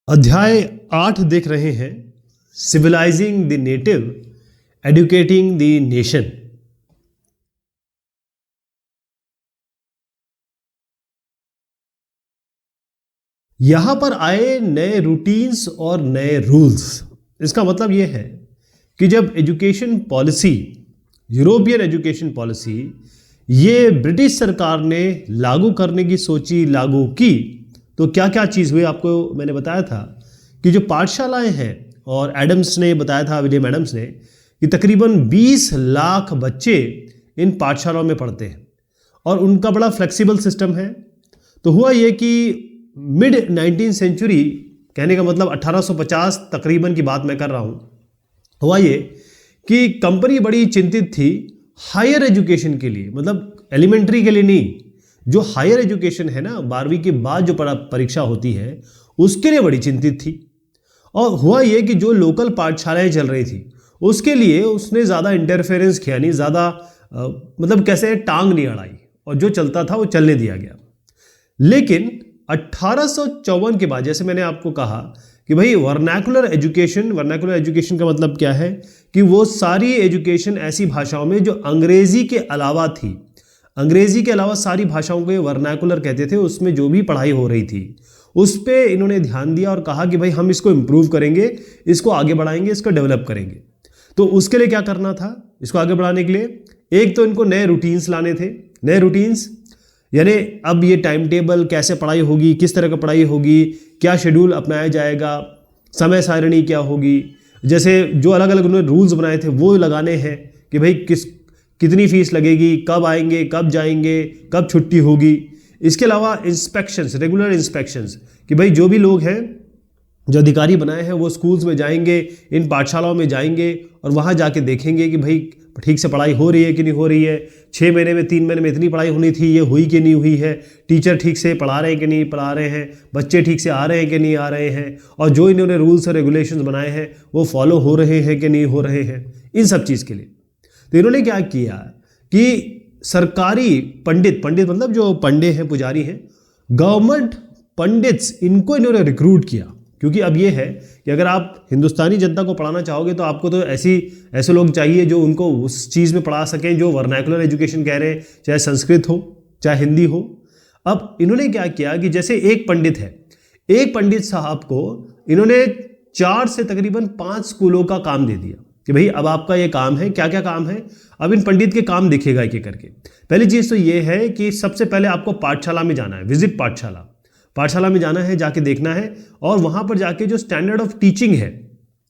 अध्याय 8 देख रहे हैं, civilising the native, educating the nation. यहां पर आए नए रूटीन्स और नए रूल्स। इसका मतलब यह है कि जब education policy, European education policy, ये ब्रिटिश सरकार ने लागू करने की सोची, लागू की, तो क्या क्या चीज़ हुई आपको मैंने बताया था कि जो पाठशालाएं हैं, और एडम्स ने बताया था, विलियम एडम्स ने, कि तकरीबन 20 लाख बच्चे इन पाठशालाओं में पढ़ते हैं और उनका बड़ा फ्लेक्सिबल सिस्टम है। तो हुआ ये कि मिड 19th सेंचुरी, कहने का मतलब 1850 तकरीबन की बात मैं कर रहा हूँ, हुआ ये कि कंपनी बड़ी चिंतित थी हायर एजुकेशन के लिए, मतलब एलिमेंट्री के लिए नहीं, जो हायर एजुकेशन है ना, 12वीं के बाद जो परीक्षा होती है, उसके लिए बड़ी चिंतित थी। और हुआ ये कि जो लोकल पाठशालाएं चल रही थी उसके लिए उसने ज़्यादा इंटरफेरेंस किया नहीं, ज़्यादा मतलब कैसे टांग नहीं अड़ाई, और जो चलता था वो चलने दिया गया। लेकिन 1854 के बाद, जैसे मैंने आपको कहा कि भाई वर्नाकुलर एजुकेशन का मतलब क्या है कि वो सारी एजुकेशन ऐसी भाषाओं में जो अंग्रेजी के अलावा थी, अंग्रेजी के अलावा सारी भाषाओं को वर्नाकुलर कहते थे, उसमें जो भी पढ़ाई हो रही थी उस पे इन्होंने ध्यान दिया और कहा कि भाई हम इसको इम्प्रूव करेंगे, इसको आगे बढ़ाएंगे, इसको डेवलप करेंगे। तो उसके लिए क्या करना था, इसको आगे बढ़ाने के लिए एक तो इनको नए रूटीन्स लाने थे। नए रूटीन्स यानी अब ये टाइम टेबल, कैसे पढ़ाई होगी, किस तरह का पढ़ाई होगी, क्या शेड्यूल अपनाया जाएगा, समय सारणी क्या होगी, जैसे जो अलग अलग उन्होंने रूल्स बनाए थे वो लगाने हैं कि भाई कितनी फीस लगेगी, कब आएंगे, कब जाएंगे, कब छुट्टी होगी। इसके अलावा इंस्पेक्शंस, रेगुलर इंस्पेक्शंस, कि भाई जो भी लोग हैं, जो अधिकारी बनाए हैं, वो स्कूल्स में जाएंगे, इन पाठशालाओं में जाएंगे और वहाँ जाके देखेंगे कि भाई ठीक से पढ़ाई हो रही है कि नहीं हो रही है, 6 महीने में, 3 महीने में इतनी पढ़ाई होनी थी, ये हुई कि नहीं हुई है, टीचर ठीक से पढ़ा रहे हैं कि नहीं पढ़ा रहे हैं, बच्चे ठीक से आ रहे हैं कि नहीं आ रहे हैं, और जो इन्होंने रूल्स और रेगुलेशंस बनाए हैं वो फॉलो हो रहे हैं कि नहीं हो रहे हैं, इन सब चीज़ के लिए। तो इन्होंने क्या किया कि सरकारी पंडित मतलब जो पंडे हैं, पुजारी हैं, गवर्नमेंट पंडित्स, इनको इन्होंने रिक्रूट किया। क्योंकि अब ये है कि अगर आप हिंदुस्तानी जनता को पढ़ाना चाहोगे तो आपको तो ऐसे लोग चाहिए जो उनको उस चीज़ में पढ़ा सकें जो वर्नाकुलर एजुकेशन कह रहे हैं, चाहे संस्कृत हो चाहे हिंदी हो। अब इन्होंने क्या किया कि जैसे एक पंडित है, एक पंडित साहब को इन्होंने 4 से तकरीबन 5 स्कूलों का काम दे दिया कि भाई अब आपका ये काम है। क्या क्या काम है, अब इन पंडित के काम दिखेगा एक एक करके। पहली चीज़ तो ये है कि सबसे पहले आपको पाठशाला में जाना है, विजिट पाठशाला में जाना है, जाके देखना है, और वहाँ पर जाके जो स्टैंडर्ड ऑफ टीचिंग है,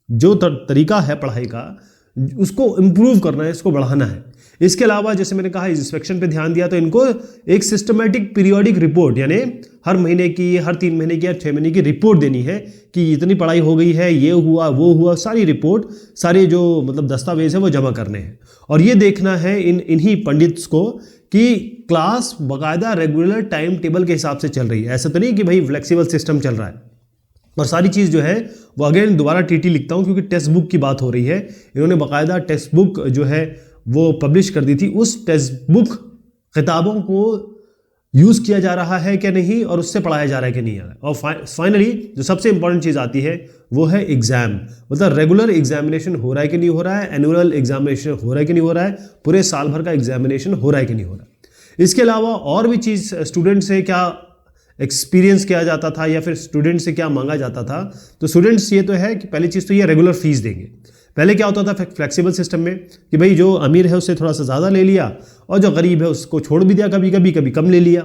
जो तरीका है पढ़ाई का, उसको इम्प्रूव करना है, इसको बढ़ाना है। इसके अलावा जैसे मैंने कहा, इंस्पेक्शन पे ध्यान दिया, तो इनको एक सिस्टमेटिक पीरियोडिक रिपोर्ट, यानी हर महीने की, हर 3 महीने की, हर 6 महीने की रिपोर्ट देनी है कि इतनी पढ़ाई हो गई है, ये हुआ वो हुआ, सारी रिपोर्ट, सारे जो मतलब दस्तावेज है वो जमा करने हैं। और ये देखना है इन्हीं पंडित्स को कि क्लास बाकायदा रेगुलर टाइम टेबल के हिसाब से चल रही है, ऐसा तो नहीं कि भाई फ्लेक्सिबल सिस्टम चल रहा है। और सारी चीज़ जो है वो अगेन दोबारा टीटी लिखता हूँ क्योंकि टेक्स्ट बुक की बात हो रही है। इन्होंने बाकायदा टेक्स्ट बुक जो है वो पब्लिश कर दी थी। उस टेक्स्ट बुक किताबों को यूज़ किया जा रहा है कि नहीं, और उससे पढ़ाया जा रहा है कि नहीं आ रहा है। और फाइनली जो सबसे इंपॉर्टेंट चीज़ आती है वो है एग्ज़ाम, मतलब रेगुलर एग्जामिनेशन हो रहा है कि नहीं हो रहा है, एनुअल एग्जामिनेशन हो रहा है कि नहीं हो रहा है, पूरे साल भर का एग्जामिनेशन हो रहा है कि नहीं हो रहा है। इसके अलावा और भी चीज़, स्टूडेंट से क्या एक्सपीरियंस किया जाता था या फिर स्टूडेंट से क्या मांगा जाता था। तो स्टूडेंट्स ये तो है कि पहली चीज़ तो ये रेगुलर फीस देंगे। पहले क्या होता था फ्लेक्सिबल सिस्टम में कि भाई जो अमीर है उससे थोड़ा सा ज़्यादा ले लिया और जो गरीब है उसको छोड़ भी दिया, कभी कम ले लिया।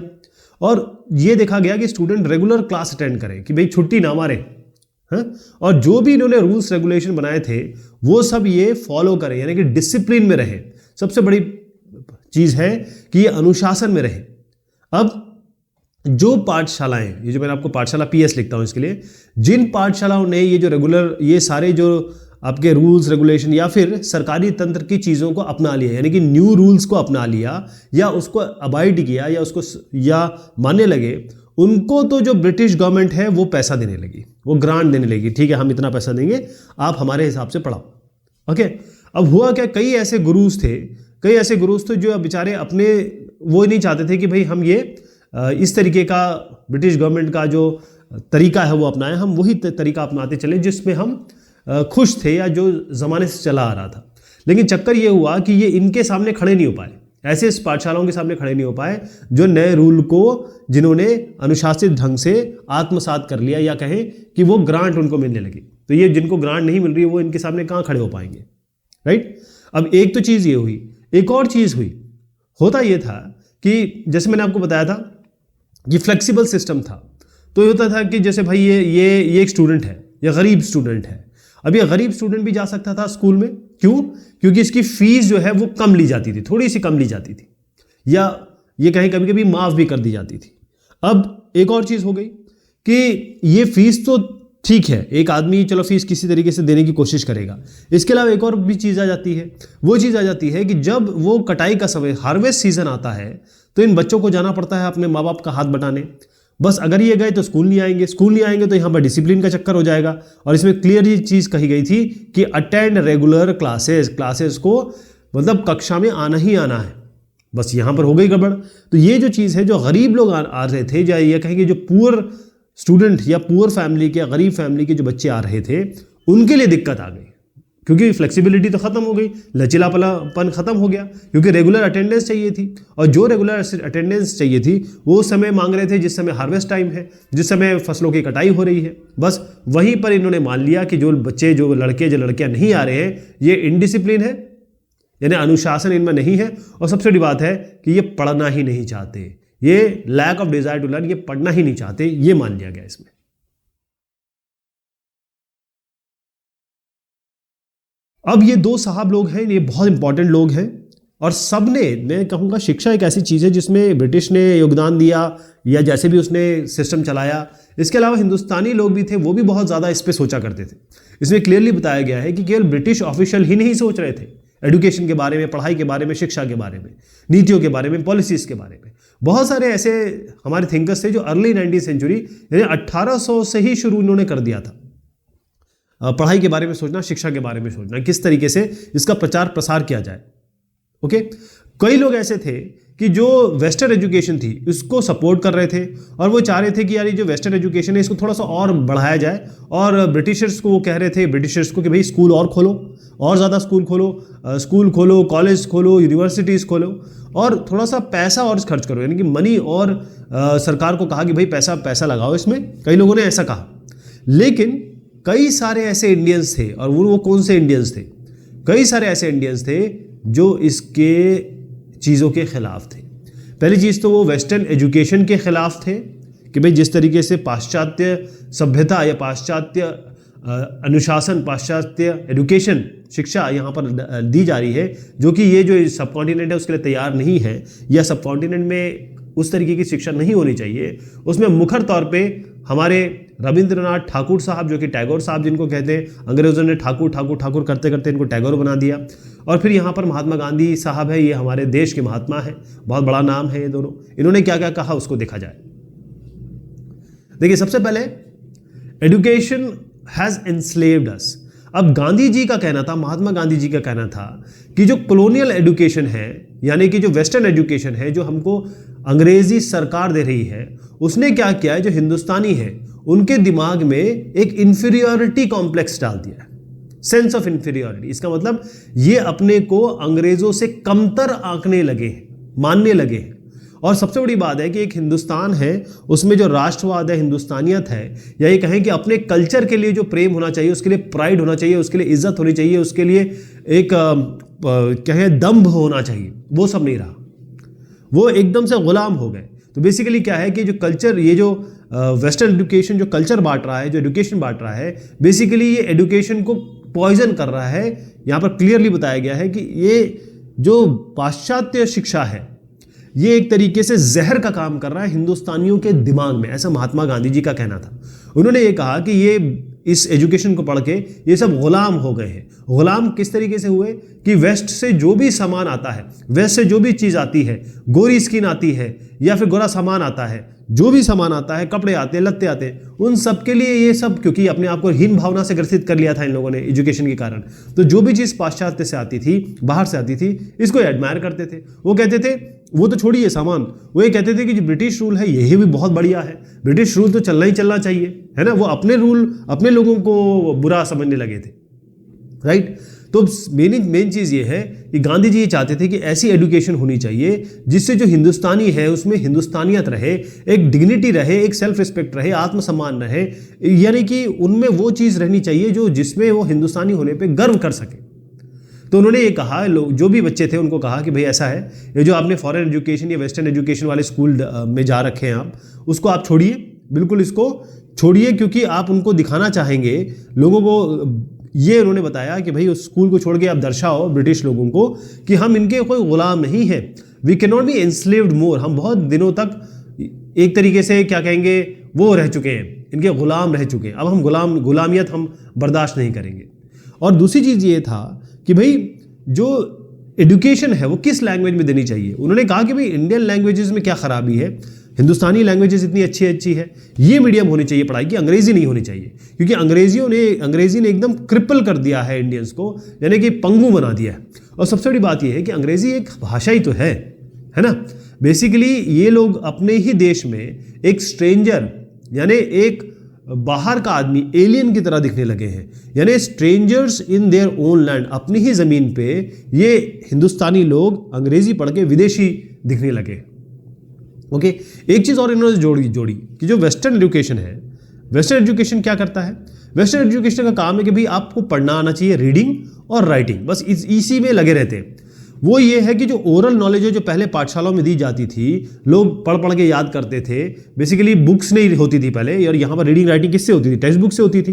और ये देखा गया कि स्टूडेंट रेगुलर क्लास अटेंड करें, कि भाई छुट्टी ना मारे, हाँ? और जो भी इन्होंने रूल्स रेगुलेशन बनाए थे वो सब ये फॉलो करें, यानी कि डिसिप्लिन में रहे। सबसे बड़ी चीज़ है कि ये अनुशासन में रहे। अब जो पाठशालाएं, ये जो मैंने आपको पाठशाला PS लिखता हूं इसके लिए, जिन पाठशालाओं ने ये जो रेगुलर, ये सारे जो आपके रूल्स रेगुलेशन या फिर सरकारी तंत्र की चीज़ों को अपना लिया, यानी कि न्यू रूल्स को अपना लिया या उसको अबाइड किया या उसको या मानने लगे, उनको तो जो ब्रिटिश गवर्नमेंट है वो पैसा देने लगी, वो ग्रांट देने लगी। ठीक है, हम इतना पैसा देंगे, आप हमारे हिसाब से पढ़ाओ। ओके, अब हुआ क्या, कई ऐसे गुरुज थे जो बेचारे अपने वो नहीं चाहते थे कि भाई हम ये इस तरीके का ब्रिटिश गवर्नमेंट का जो तरीका है वो अपनाएं, हम वही तरीका अपनाते चले जिसमें हम खुश थे या जो ज़माने से चला आ रहा था। लेकिन चक्कर ये हुआ कि ये इनके सामने खड़े नहीं हो पाए, ऐसे इस पाठशालाओं के सामने खड़े नहीं हो पाए जो नए रूल को जिन्होंने अनुशासित ढंग से आत्मसात कर लिया, या कहें कि वो ग्रांट उनको मिलने लगी। तो ये जिनको ग्रांट नहीं मिल रही है वो इनके सामने कहाँ खड़े हो पाएंगे, राइट। अब एक तो चीज़ ये हुई, एक और चीज़ हुई, होता ये था कि जैसे मैंने आपको बताया था कि फ्लेक्सिबल सिस्टम था। तो ये होता था कि जैसे भाई ये एक स्टूडेंट है, ये गरीब स्टूडेंट है। अब ये गरीब स्टूडेंट भी जा सकता था स्कूल में, क्यों? क्योंकि इसकी फीस जो है वो कम ली जाती थी, थोड़ी सी कम ली जाती थी, या ये कहीं कभी कभी माफ भी कर दी जाती थी। अब एक और चीज़ हो गई कि ये फीस तो ठीक है, एक आदमी चलो फीस किसी तरीके से देने की कोशिश करेगा। इसके अलावा एक और भी चीज़ आ जाती है, वो चीज़ आ जाती है कि जब वो कटाई का समय, हार्वेस्ट सीजन आता है, तो इन बच्चों को जाना पड़ता है अपने माँ बाप का हाथ बटाने। बस अगर ये गए तो स्कूल नहीं आएंगे, स्कूल नहीं आएंगे तो यहाँ पर डिसिप्लिन का चक्कर हो जाएगा। और इसमें क्लियर ये चीज़ कही गई थी कि अटेंड रेगुलर क्लासेस को मतलब कक्षा में आना ही आना है। बस यहाँ पर हो गई गड़बड़। तो ये जो चीज़ है, जो गरीब लोग आ रहे थे, या ये कहेंगे जो पुअर स्टूडेंट या पुअर फैमिली के, गरीब फैमिली के जो बच्चे आ रहे थे, उनके लिए दिक्कत आ गई, क्योंकि फ्लेक्सिबिलिटी तो खत्म हो गई, लचीलापन खत्म हो गया, क्योंकि रेगुलर अटेंडेंस चाहिए थी। और जो रेगुलर अटेंडेंस चाहिए थी वो समय मांग रहे थे जिस समय हार्वेस्ट टाइम है, जिस समय फसलों की कटाई हो रही है। बस वहीं पर इन्होंने मान लिया कि जो बच्चे, जो लड़कियां नहीं आ रहे हैं, ये इनडिसिप्लिन है, यानी अनुशासन इनमें नहीं है। और सबसे बड़ी बात है कि ये पढ़ना ही नहीं चाहते, ये lack of desire to learn, ये पढ़ना ही नहीं चाहते, ये मान लिया गया इसमें। अब ये दो साहब लोग हैं, ये बहुत इंपॉर्टेंट लोग हैं, और सबने, मैं कहूँगा शिक्षा एक ऐसी चीज़ है जिसमें ब्रिटिश ने योगदान दिया, या जैसे भी उसने सिस्टम चलाया। इसके अलावा हिंदुस्तानी लोग भी थे, वो भी बहुत ज़्यादा इस पर सोचा करते थे। इसमें क्लियरली बताया गया है कि केवल ब्रिटिश ऑफिशियल ही नहीं सोच रहे थे एजुकेशन के बारे में, पढ़ाई के बारे में, शिक्षा के बारे में, नीतियों के बारे में, पॉलिसीज़ के बारे में। बहुत सारे ऐसे हमारे थिंकर्स थे जो अर्ली 19वीं सेंचुरी यानी 1800 से ही शुरू इन्होंने कर दिया था पढ़ाई के बारे में सोचना, शिक्षा के बारे में सोचना, किस तरीके से इसका प्रचार प्रसार किया जाए। ओके, कई लोग ऐसे थे कि जो वेस्टर्न एजुकेशन थी उसको सपोर्ट कर रहे थे, और वो चाह रहे थे कि यार ये जो वेस्टर्न एजुकेशन है इसको थोड़ा सा और बढ़ाया जाए। और ब्रिटिशर्स को वो कह रहे थे, ब्रिटिशर्स को, कि भाई स्कूल और खोलो, और ज़्यादा स्कूल खोलो, कॉलेज खोलो, यूनिवर्सिटीज़ खोलो, और थोड़ा सा पैसा और खर्च करो, यानी कि मनी। और सरकार को कहा कि भाई पैसा लगाओ इसमें, कई लोगों ने ऐसा कहा। लेकिन कई सारे ऐसे इंडियंस थे, और वो कौन से इंडियंस थे? कई सारे ऐसे इंडियंस थे जो इसके चीज़ों के खिलाफ थे। पहली चीज़ तो वो वेस्टर्न एजुकेशन के खिलाफ थे कि भाई जिस तरीके से पाश्चात्य सभ्यता या पाश्चात्य अनुशासन, पाश्चात्य एजुकेशन, शिक्षा यहाँ पर दी जा रही है, जो कि ये जो सब कॉन्टिनेंट है उसके लिए तैयार नहीं है, या सब कॉन्टिनेंट में उस तरीके की शिक्षा नहीं होनी चाहिए। उसमें मुखर तौर पे हमारे रविंद्रनाथ ठाकुर साहब, जो कि टैगोर साहब जिनको कहते हैं, अंग्रेजों ने ठाकुर ठाकुर ठाकुर करते करते इनको टैगोर बना दिया। और फिर यहाँ पर महात्मा गांधी साहब है, ये हमारे देश के महात्मा हैं, बहुत बड़ा नाम है ये दोनों। इन्होंने क्या क्या कहा उसको देखा जाए। देखिए, सबसे पहले एजुकेशन हैज एनस्लेव्ड अस। अब गांधी जी का कहना था, महात्मा गांधी जी का कहना था कि जो कॉलोनियल एजुकेशन है, यानी कि जो वेस्टर्न एजुकेशन है, जो हमको अंग्रेजी सरकार दे रही है, उसने क्या किया है, जो हिंदुस्तानी है उनके दिमाग में एक इंफीरियरिटी कॉम्प्लेक्स डाल दिया है, सेंस ऑफ इंफीरियरिटी। इसका मतलब ये अपने को अंग्रेजों से कमतर आंकने लगे हैं, मानने लगे हैं। और सबसे बड़ी बात है कि एक हिंदुस्तान है, उसमें जो राष्ट्रवाद है, हिंदुस्तानियत है, या ये कहें कि अपने कल्चर के लिए जो प्रेम होना चाहिए, उसके लिए प्राइड होना चाहिए, उसके लिए इज्जत होनी चाहिए, उसके लिए एक कहें दम्भ होना चाहिए, वो सब नहीं रहा। वो एकदम से गुलाम हो गए। तो बेसिकली क्या है कि जो कल्चर, ये जो वेस्टर्न एजुकेशन जो कल्चर बांट रहा है, जो एजुकेशन बांट रहा है, बेसिकली ये एजुकेशन को पॉइजन कर रहा है। यहाँ पर क्लियरली बताया गया है कि ये जो पाश्चात्य शिक्षा है, ये एक तरीके से जहर का काम कर रहा है हिंदुस्तानियों के दिमाग में, ऐसा महात्मा गांधी जी का कहना था। उन्होंने ये कहा कि ये इस एजुकेशन को पढ़ के ये सब गुलाम हो गए हैं। गुलाम किस तरीके से हुए कि वेस्ट से जो भी सामान आता है, वेस्ट से जो भी चीज़ आती है, गोरी स्किन आती है या फिर गोरा सामान आता है, जो भी सामान आता है, कपड़े आते हैं, लत्ते आते हैं, उन सब के लिए ये सब, क्योंकि अपने आप को हीन भावना से ग्रसित कर लिया था इन लोगों ने एजुकेशन के कारण, तो जो भी चीज़ पाश्चात्य से आती थी, बाहर से आती थी, इसको एडमायर करते थे। वो कहते थे वो तो छोड़िए सामान, वो ये कहते थे कि जो ब्रिटिश रूल है यही भी बहुत बढ़िया है, ब्रिटिश रूल तो चलना ही चलना चाहिए, है ना। वो अपने रूल अपने लोगों को बुरा समझने लगे थे, राइट। तो मेन चीज़ ये है कि गांधी जी ये चाहते थे कि ऐसी एजुकेशन होनी चाहिए जिससे जो हिंदुस्तानी है उसमें हिंदुस्तानियत रहे, एक डिग्निटी रहे, एक सेल्फ रिस्पेक्ट रहे, आत्मसम्मान रहे, यानी कि उनमें वो चीज़ रहनी चाहिए जो जिसमें वो हिंदुस्तानी होने पे गर्व कर सके। तो उन्होंने ये कहा, लोग जो भी बच्चे थे उनको कहा कि भाई ऐसा है, ये जो आपने फॉरेन एजुकेशन या वेस्टर्न एजुकेशन वाले स्कूल में जा रखे हैं आप, उसको आप छोड़िए, बिल्कुल इसको छोड़िए, क्योंकि आप उनको दिखाना चाहेंगे लोगों को। ये उन्होंने बताया कि भाई उस स्कूल को छोड़ के आप दर्शाओ ब्रिटिश लोगों को कि हम इनके कोई गुलाम नहीं है, we can not be enslaved more, हम बहुत दिनों तक एक तरीके से क्या कहेंगे वो रह चुके हैं, इनके गुलाम रह चुके हैं, अब हम गुलामियत हम बर्दाश्त नहीं करेंगे। और दूसरी चीज़ ये था कि भाई जो एजुकेशन है वो किस लैंग्वेज में देनी चाहिए। उन्होंने कहा कि भाई इंडियन लैंग्वेजेस में क्या खराबी है, हिंदुस्तानी लैंग्वेजेस इतनी अच्छी है, ये मीडियम होनी चाहिए पढ़ाई की, अंग्रेजी नहीं होनी चाहिए, क्योंकि अंग्रेजी ने एकदम क्रिपल कर दिया है इंडियंस को, यानी कि पंगु बना दिया है। और सबसे बड़ी बात यह है कि अंग्रेजी एक भाषा ही तो है ना। बेसिकली ये लोग अपने ही देश में एक स्ट्रेंजर यानी एक बाहर का आदमी, एलियन की तरह दिखने लगे हैं, यानी strangers in their own land, अपनी ही जमीन पे ये हिंदुस्तानी लोग अंग्रेजी पढ़ के विदेशी दिखने लगे। ओके, एक चीज़ और इन्होंने जोड़ी कि जो वेस्टर्न एजुकेशन है, वेस्टर्न एजुकेशन क्या करता है, वेस्टर्न एजुकेशन का काम है कि भाई आपको पढ़ना आना चाहिए, रीडिंग और राइटिंग, बस इसी में लगे रहते हैं। वो ये है कि जो ओरल नॉलेज है जो पहले पाठशालाओं में दी जाती थी, लोग पढ़ पढ़ के याद करते थे, बेसिकली बुक्स नहीं होती थी पहले, और यहाँ पर रीडिंग राइटिंग किससे होती थी, टेक्स्ट बुक से होती थी।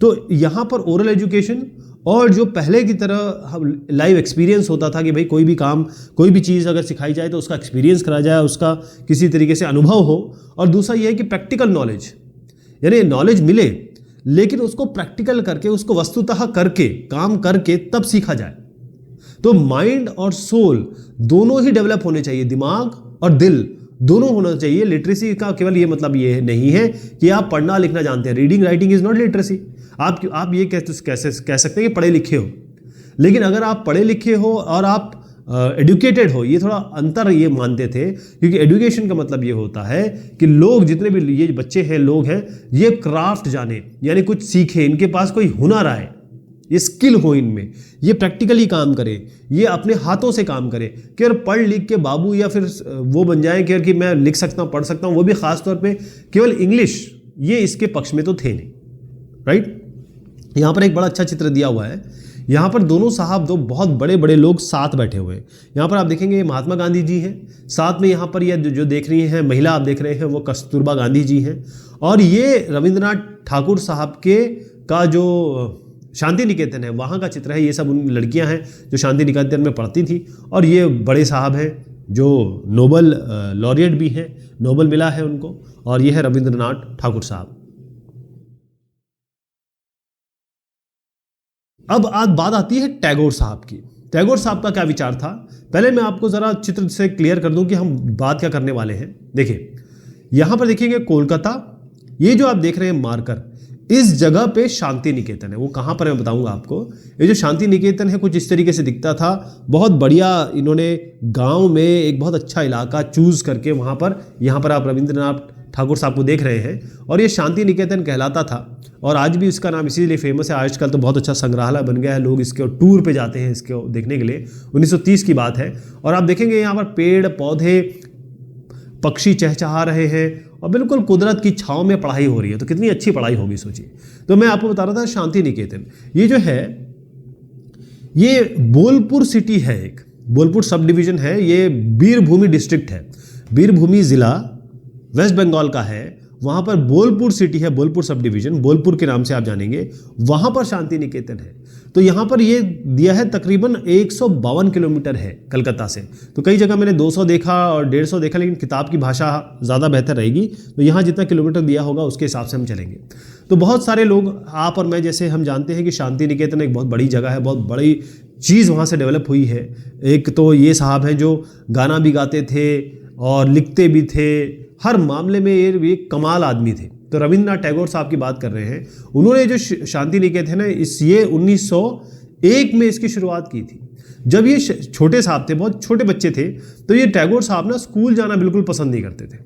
तो यहाँ पर ओरल एजुकेशन और जो पहले की तरह लाइव एक्सपीरियंस होता था कि भाई कोई भी काम, कोई भी चीज़ अगर सिखाई जाए तो उसका एक्सपीरियंस करा जाए, उसका किसी तरीके से अनुभव हो। और दूसरा ये है कि प्रैक्टिकल नॉलेज, यानी नॉलेज मिले लेकिन उसको प्रैक्टिकल करके, उसको वस्तुतः करके, काम करके तब सीखा जाए। तो माइंड और सोल दोनों ही डेवलप होने चाहिए, दिमाग और दिल दोनों होना चाहिए। लिटरेसी का केवल ये मतलब ये नहीं है कि आप पढ़ना लिखना जानते हैं, reading writing is not literacy. आप ये कह सकते हैं कि पढ़े लिखे हो, लेकिन अगर आप पढ़े लिखे हो और आप एडुकेटेड हो, ये थोड़ा अंतर ये मानते थे, क्योंकि एजुकेशन का मतलब ये होता है कि लोग जितने भी ये बच्चे हैं, लोग हैं, ये क्राफ्ट जाने, यानी कुछ सीखे, इनके पास कोई हुनर आए, ये स्किल हो इनमें, ये प्रैक्टिकली काम करें, ये अपने हाथों से काम करें। कि अगर पढ़ लिख के बाबू या फिर वो बन जाए कि मैं लिख सकता हूँ, पढ़ सकता हूँ, वो भी खास तौर पे केवल इंग्लिश, ये इसके पक्ष में तो थे नहीं, राइट। यहाँ पर एक बड़ा अच्छा चित्र दिया हुआ है, यहाँ पर दोनों साहब, दो बहुत बड़े बड़े लोग साथ बैठे हुए हैं। यहाँ पर आप देखेंगे महात्मा गांधी जी हैं, साथ में यहाँ पर ये जो देख रही हैं महिला आप देख रहे हैं वो कस्तूरबा गांधी जी हैं, और ये रविंद्रनाथ ठाकुर साहब के का जो शांति निकेतन है वहाँ का चित्र है। ये सब उन लड़कियाँ हैं जो शांति निकेतन में पढ़ती थी, और ये बड़े साहब हैं जो नोबल लॉरिएट भी हैं, नोबल मिला है उनको, और ये है रविंद्रनाथ ठाकुर साहब। अब आज बात आती है टैगोर साहब की। टैगोर साहब का क्या विचार था, पहले मैं आपको ज़रा चित्र से क्लियर कर दूं कि हम बात क्या करने वाले हैं। देखिए यहाँ पर देखेंगे कोलकाता, ये जो आप देख रहे हैं मार्कर, इस जगह पे शांति निकेतन है। वो कहाँ पर है मैं बताऊंगा आपको। ये जो शांति निकेतन है कुछ इस तरीके से दिखता था, बहुत बढ़िया इन्होंने गांव में एक बहुत अच्छा इलाका चूज करके वहाँ पर, यहाँ पर आप रविंद्रनाथ ठाकुर साहब को देख रहे हैं, और ये शांति निकेतन कहलाता था। और आज भी इसका नाम इसीलिए फेमस है, आजकल तो बहुत अच्छा संग्रहालय बन गया है, लोग इसके टूर पे जाते हैं इसको देखने के लिए। 1930 की बात है, और आप देखेंगे यहाँ पर पेड़ पौधे, पक्षी चहचहा रहे हैं, और बिल्कुल कुदरत की छांव में पढ़ाई हो रही है। तो कितनी अच्छी पढ़ाई होगी सोचिए। तो मैं आपको बता रहा था शांति निकेतन, ये जो है ये बोलपुर सिटी है, एक बोलपुर सब डिवीजन है, ये बीरभूमि डिस्ट्रिक्ट है, बीरभूमि जिला वेस्ट बंगाल का है। वहाँ पर बोलपुर सिटी है, बोलपुर सब डिवीजन, बोलपुर के नाम से आप जानेंगे, वहाँ पर शांति निकेतन है। तो यहाँ पर ये दिया है तकरीबन 152 किलोमीटर है कलकत्ता से। तो कई जगह मैंने 200 देखा और 150 देखा, लेकिन किताब की भाषा ज़्यादा बेहतर रहेगी, तो यहाँ जितना किलोमीटर दिया होगा उसके हिसाब से हम चलेंगे। तो बहुत सारे लोग, आप और मैं जैसे, हम जानते हैं कि शांति निकेतन एक बहुत बड़ी जगह है, बहुत बड़ी चीज़ वहाँ से डेवलप हुई है। एक तो ये साहब हैं जो गाना भी गाते थे और लिखते भी थे, हर मामले में ये कमाल आदमी थे। तो रविंद्रनाथ टैगोर साहब की बात कर रहे हैं, उन्होंने जो शांति निकेतन है ये 1 में इसकी शुरुआत की थी। जब ये छोटे साहब थे, बहुत छोटे बच्चे थे, तो ये टैगोर साहब ना स्कूल जाना बिल्कुल पसंद नहीं करते थे।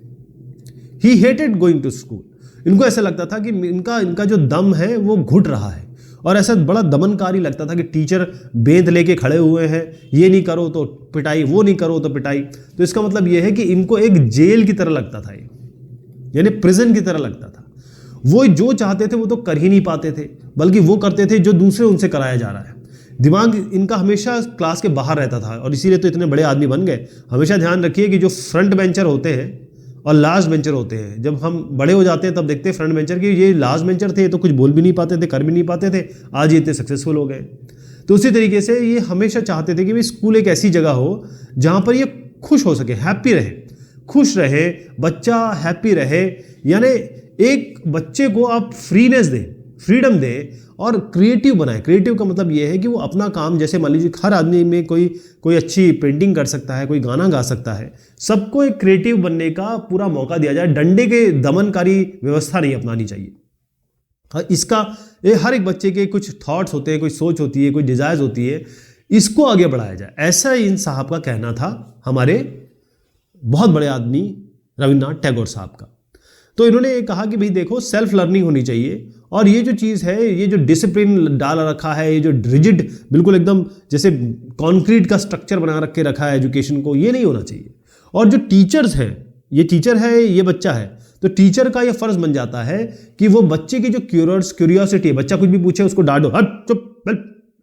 ही हेटेड गोइंग टू स्कूल। इनको ऐसा लगता था कि इनका जो दम है वो घुट रहा है, और ऐसा बड़ा दमनकारी लगता था कि टीचर बेंत लेके खड़े हुए हैं, ये नहीं करो तो पिटाई, वो नहीं करो तो पिटाई। तो इसका मतलब ये है कि इनको एक जेल की तरह लगता था, ये यानी प्रिजन की तरह लगता था। वो जो चाहते थे वो तो कर ही नहीं पाते थे, बल्कि वो करते थे जो दूसरे उनसे कराया जा रहा है। दिमाग इनका हमेशा क्लास के बाहर रहता था, और इसीलिए तो इतने बड़े आदमी बन गए। हमेशा ध्यान रखिए कि जो फ्रंट बेंचर होते हैं और लास्ट बेंचर होते हैं, जब हम बड़े हो जाते हैं तब देखते हैं फ्रंट बेंचर कि ये लास्ट बेंचर थे, तो कुछ बोल भी नहीं पाते थे, कर भी नहीं पाते थे, आज ये इतने सक्सेसफुल हो गए। तो उसी तरीके से ये हमेशा चाहते थे कि भाई स्कूल एक ऐसी जगह हो जहाँ पर ये खुश हो सके, हैप्पी रहे, खुश रहे, बच्चा हैप्पी रहे। यानी एक बच्चे को आप फ्रीनेस दें, फ्रीडम दें और क्रिएटिव बनाएं। क्रिएटिव का मतलब ये है कि वो अपना काम, जैसे मान लीजिए हर आदमी में कोई अच्छी पेंटिंग कर सकता है, कोई गाना गा सकता है, सबको एक क्रिएटिव बनने का पूरा मौका दिया जाए। डंडे के दमनकारी व्यवस्था नहीं अपनानी चाहिए। इसका हर एक बच्चे के कुछ थॉट्स होते हैं, कोई सोच होती है, कोई डिजायर्स होती है, इसको आगे बढ़ाया जाए। ऐसा इन साहब का कहना था, हमारे बहुत बड़े आदमी रविन्द्रनाथ टैगोर साहब का। तो इन्होंने कहा कि भाई देखो, सेल्फ लर्निंग होनी चाहिए, और ये जो चीज़ है, ये जो डिसिप्लिन डाल रखा है, ये जो रिजिड बिल्कुल एकदम जैसे कंक्रीट का स्ट्रक्चर बना रखा है एजुकेशन को, ये नहीं होना चाहिए। और जो टीचर्स हैं, ये टीचर है, ये बच्चा है, तो टीचर का ये फर्ज बन जाता है कि वो बच्चे की जो क्यूरियोसिटी है, बच्चा कुछ भी पूछे उसको डांटो, हट चुप,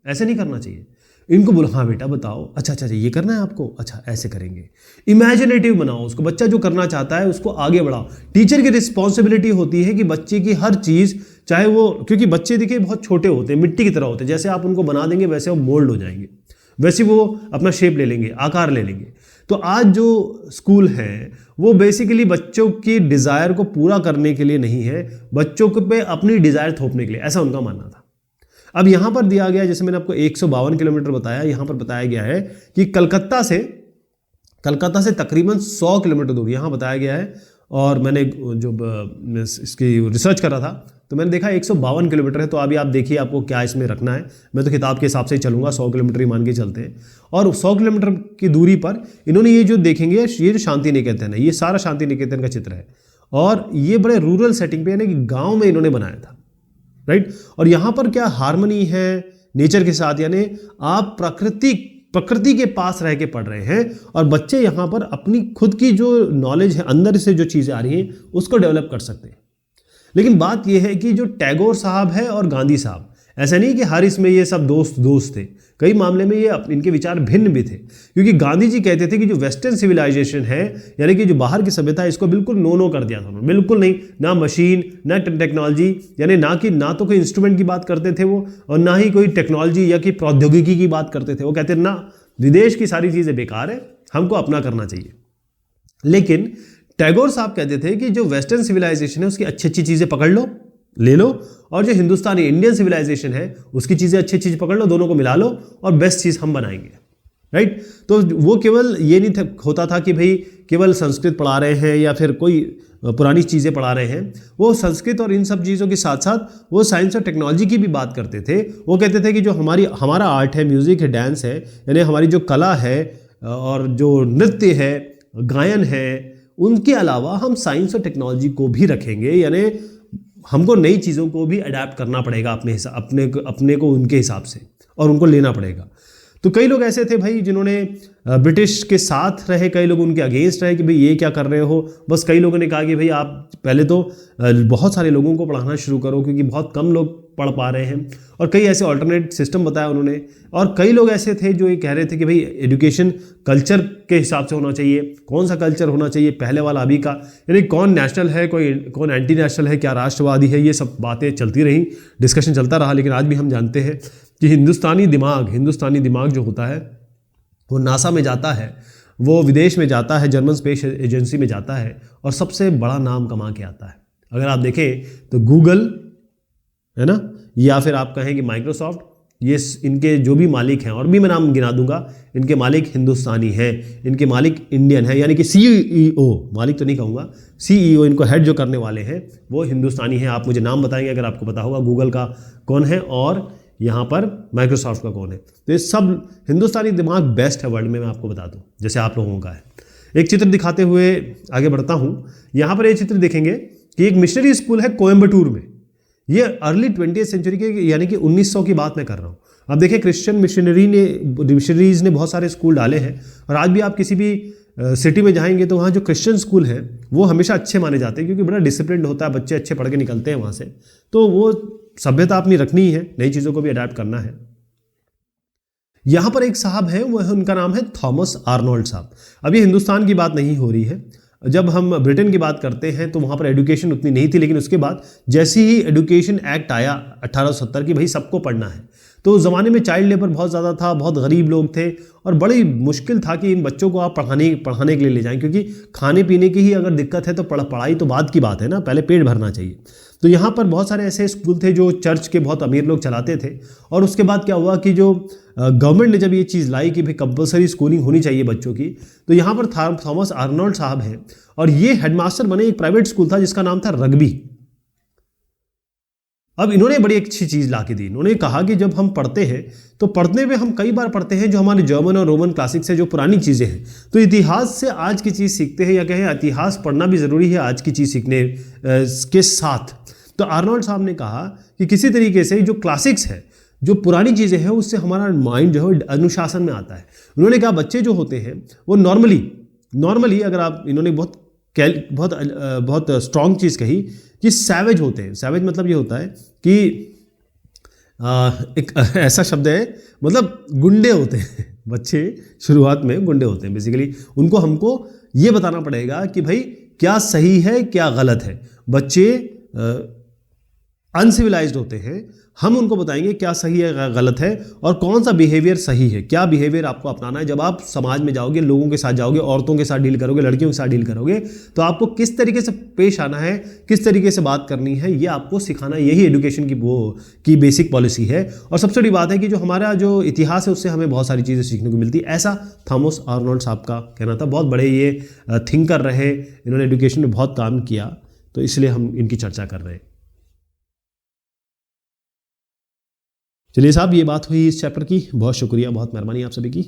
ऐसे नहीं करना चाहिए। इनको बोलो, हाँ बेटा बताओ, अच्छा ये करना है आपको, अच्छा ऐसे करेंगे। इमेजिनेटिव बनाओ उसको, बच्चा जो करना चाहता है उसको आगे बढ़ाओ। टीचर की रिस्पॉन्सिबिलिटी होती है कि बच्चे की हर चीज़, चाहे वो, क्योंकि बच्चे देखिए बहुत छोटे होते हैं, मिट्टी की तरह होते हैं, जैसे आप उनको बना देंगे वैसे वो मोल्ड हो जाएंगे, वैसे वो अपना शेप ले लेंगे, आकार ले लेंगे। तो आज जो स्कूल है वो बेसिकली बच्चों की डिज़ायर को पूरा करने के लिए नहीं है, बच्चों पे अपनी डिज़ायर थोपने के लिए, ऐसा उनका मानना था। अब यहाँ पर दिया गया, जैसे मैंने आपको 152 किलोमीटर बताया, यहाँ पर बताया गया है कि कलकत्ता से तकरीबन 100 किलोमीटर दूर यहाँ बताया गया है। और मैंने जो इसकी रिसर्च कर रहा था तो मैंने देखा 152 किलोमीटर है। तो अभी आप देखिए आपको क्या इसमें रखना है। मैं तो किताब के हिसाब से ही चलूँगा, 100 किलोमीटर ही मान के चलते हैं। और 100 किलोमीटर की दूरी पर इन्होंने ये जो देखेंगे, ये जो शांति निकेतन है, ये सारा शांति निकेतन का चित्र है, और ये बड़े रूरल सेटिंग पे, यानी कि गाँव में इन्होंने बनाया था, राइट। और यहाँ पर क्या हार्मनी है नेचर के साथ, यानी आप प्रकृति के पास रह के पढ़ रहे हैं, और बच्चे यहाँ पर अपनी खुद की जो नॉलेज है, अंदर से जो चीज़ें आ रही हैं उसको डेवलप कर सकते हैं। लेकिन बात यह है कि जो टैगोर साहब है और गांधी साहब, ऐसा नहीं कि हर इसमें ये सब दोस्त थे, कई मामले में ये इनके विचार भिन्न भी थे। क्योंकि गांधी जी कहते थे कि जो वेस्टर्न सिविलाइजेशन है, यानी कि जो बाहर की सभ्यता है, इसको बिल्कुल नो कर दिया था उन्होंने, बिल्कुल नहीं, ना मशीन ना टेक्नोलॉजी, यानी ना तो कोई इंस्ट्रूमेंट की बात करते थे वो, और ना ही कोई टेक्नोलॉजी या कि प्रौद्योगिकी की बात करते थे। वो कहते ना, विदेश की सारी चीज़ें बेकार है, हमको अपना करना चाहिए। लेकिन टैगोर साहब कहते थे कि जो वेस्टर्न सिविलाइजेशन है उसकी अच्छी चीज़ें पकड़ लो, ले लो, और जो हिंदुस्तानी इंडियन सिविलाइजेशन है उसकी चीज़ें अच्छी चीज़ पकड़ लो, दोनों को मिला लो और बेस्ट चीज़ हम बनाएंगे, राइट। तो वो केवल ये नहीं होता था कि भाई केवल संस्कृत पढ़ा रहे हैं या फिर कोई पुरानी चीज़ें पढ़ा रहे हैं, वो संस्कृत और इन सब चीज़ों के साथ साथ वो साइंस और टेक्नोलॉजी की भी बात करते थे। वो कहते थे कि जो हमारा आर्ट है, म्यूज़िक है, डांस है, यानी हमारी जो कला है और जो नृत्य है, गायन है, उनके अलावा हम साइंस और टेक्नोलॉजी को भी रखेंगे, यानी हमको नई चीज़ों को भी अडैप्ट करना पड़ेगा अपने को उनके हिसाब से, और उनको लेना पड़ेगा। तो कई लोग ऐसे थे भाई जिन्होंने ब्रिटिश के साथ रहे, कई लोग उनके अगेंस्ट रहे कि भाई ये क्या कर रहे हो। बस कई लोगों ने कहा कि भाई आप पहले तो बहुत सारे लोगों को पढ़ाना शुरू करो, क्योंकि बहुत कम लोग पढ़ पा रहे हैं, और कई ऐसे ऑल्टरनेट सिस्टम बताया उन्होंने। और कई लोग ऐसे थे जो ये कह रहे थे कि भाई एजुकेशन कल्चर के हिसाब से होना चाहिए। कौन सा कल्चर होना चाहिए, पहले वाला अभी का, यानी कौन नेशनल है, कौन एंटी नेशनल है, क्या राष्ट्रवादी है, ये सब बातें चलती रही, डिस्कशन चलता रहा। लेकिन आज भी हम जानते हैं कि हिंदुस्तानी दिमाग जो होता है वो नासा में जाता है, वो विदेश में जाता है, जर्मन स्पेस एजेंसी में जाता है, और सबसे बड़ा नाम कमा के आता है। अगर आप देखें तो गूगल है ना, या फिर आप कहें कि माइक्रोसॉफ्ट, ये इनके जो भी मालिक हैं, और भी मैं नाम गिना दूंगा, इनके मालिक हिंदुस्तानी हैं, इनके मालिक इंडियन है, यानी कि CEO, मालिक तो नहीं कहूँगा, CEO, इनको हेड जो करने वाले हैं वो हिंदुस्तानी हैं। आप मुझे नाम बताएंगे अगर आपको पता होगा गूगल का कौन है, और यहाँ पर माइक्रोसॉफ्ट का कौन है। तो ये सब हिंदुस्तानी दिमाग बेस्ट है वर्ल्ड में, मैं आपको बता दूँ, जैसे आप लोगों का है। एक चित्र दिखाते हुए आगे बढ़ता हूँ। यहाँ पर ये चित्र देखेंगे कि एक मिशनरी स्कूल है कोयम्बटूर में। ये अर्ली 20वीं सेंचुरी के, यानी कि 1900 की बात मैं कर रहा हूँ। अब देखिए क्रिश्चियन मिशनरीज ने बहुत सारे स्कूल डाले हैं, और आज भी आप किसी भी सिटी में जाएंगे तो वहाँ जो क्रिश्चियन स्कूल हैं वो हमेशा अच्छे माने जाते हैं, क्योंकि बड़ा डिसिप्लिन होता है, बच्चे अच्छे पढ़ के निकलते हैं वहाँ से। तो वो सभ्यता अपनी रखनी ही है, नई चीज़ों को भी अडैप्ट करना है। यहाँ पर एक साहब हैं, वह उनका नाम है थॉमस आर्नोल्ड साहब। अब ये हिंदुस्तान की बात नहीं हो रही है, जब हम ब्रिटेन की बात करते हैं तो वहाँ पर एजुकेशन उतनी नहीं थी, लेकिन उसके बाद जैसे ही एजुकेशन एक्ट आया 1870 की, भाई सबको पढ़ना है, तो उस ज़माने में चाइल्ड लेबर बहुत ज़्यादा था, बहुत गरीब लोग थे, और बड़ी मुश्किल था कि इन बच्चों को आप पढ़ाने के लिए ले जाएं, क्योंकि खाने पीने की ही अगर दिक्कत है तो पढ़ाई तो बाद की बात है ना, पहले पेट भरना चाहिए। तो यहाँ पर बहुत सारे ऐसे स्कूल थे जो चर्च के बहुत अमीर लोग चलाते थे। और उसके बाद क्या हुआ कि जो गवर्नमेंट ने जब ये चीज़ लाई कि भाई कंपलसरी स्कूलिंग होनी चाहिए बच्चों की, तो यहाँ पर थॉमस आर्नोल्ड साहब हैं, और ये हेडमास्टर बने एक प्राइवेट स्कूल था जिसका नाम था रग्बी। अब इन्होंने बड़ी अच्छी चीज़ ला के दी। इन्होंने कहा कि जब हम पढ़ते हैं तो पढ़ने में हम कई बार पढ़ते हैं जो हमारे जर्मन और रोमन क्लासिक्स है, जो पुरानी चीज़ें हैं, तो इतिहास से आज की चीज़ सीखते हैं, या कहें इतिहास पढ़ना भी ज़रूरी है आज की चीज़ सीखने के साथ। तो आर्नोल्ड साहब ने कहा कि किसी तरीके से जो क्लासिक्स है, जो पुरानी चीज़ें हैं, उससे हमारा माइंड जो है अनुशासन में आता है। उन्होंने कहा बच्चे जो होते हैं वो नॉर्मली अगर आप, इन्होंने बहुत स्ट्रॉन्ग चीज़ कही कि सैवेज होते हैं। सैवेज मतलब ये होता है कि एक ऐसा शब्द है, मतलब गुंडे होते हैं बच्चे, शुरुआत में गुंडे होते हैं। बेसिकली उनको हमको ये बताना पड़ेगा कि भाई क्या सही है क्या गलत है। बच्चे अनसिविलाइज्ड होते हैं, हम उनको बताएंगे क्या सही है गलत है, और कौन सा बिहेवियर सही है, क्या बिहेवियर आपको अपनाना है। जब आप समाज में जाओगे, लोगों के साथ जाओगे, औरतों के साथ डील करोगे, लड़कियों के साथ डील करोगे, तो आपको किस तरीके से पेश आना है, किस तरीके से बात करनी है, ये आपको सिखाना, यही एजुकेशन की बेसिक पॉलिसी है। और सबसे बड़ी बात है कि जो हमारा जो इतिहास है उससे हमें बहुत सारी चीज़ें सीखने को मिलती है। ऐसा थॉमस आर्नोल्ड साहब का कहना था। बहुत बड़े ये थिंकर रहे, इन्होंने एजुकेशन में बहुत काम किया, तो इसलिए हम इनकी चर्चा कर रहे हैं। चलिए साहब, ये बात हुई इस चैप्टर की। बहुत शुक्रिया, बहुत मेहरबानी आप सभी की।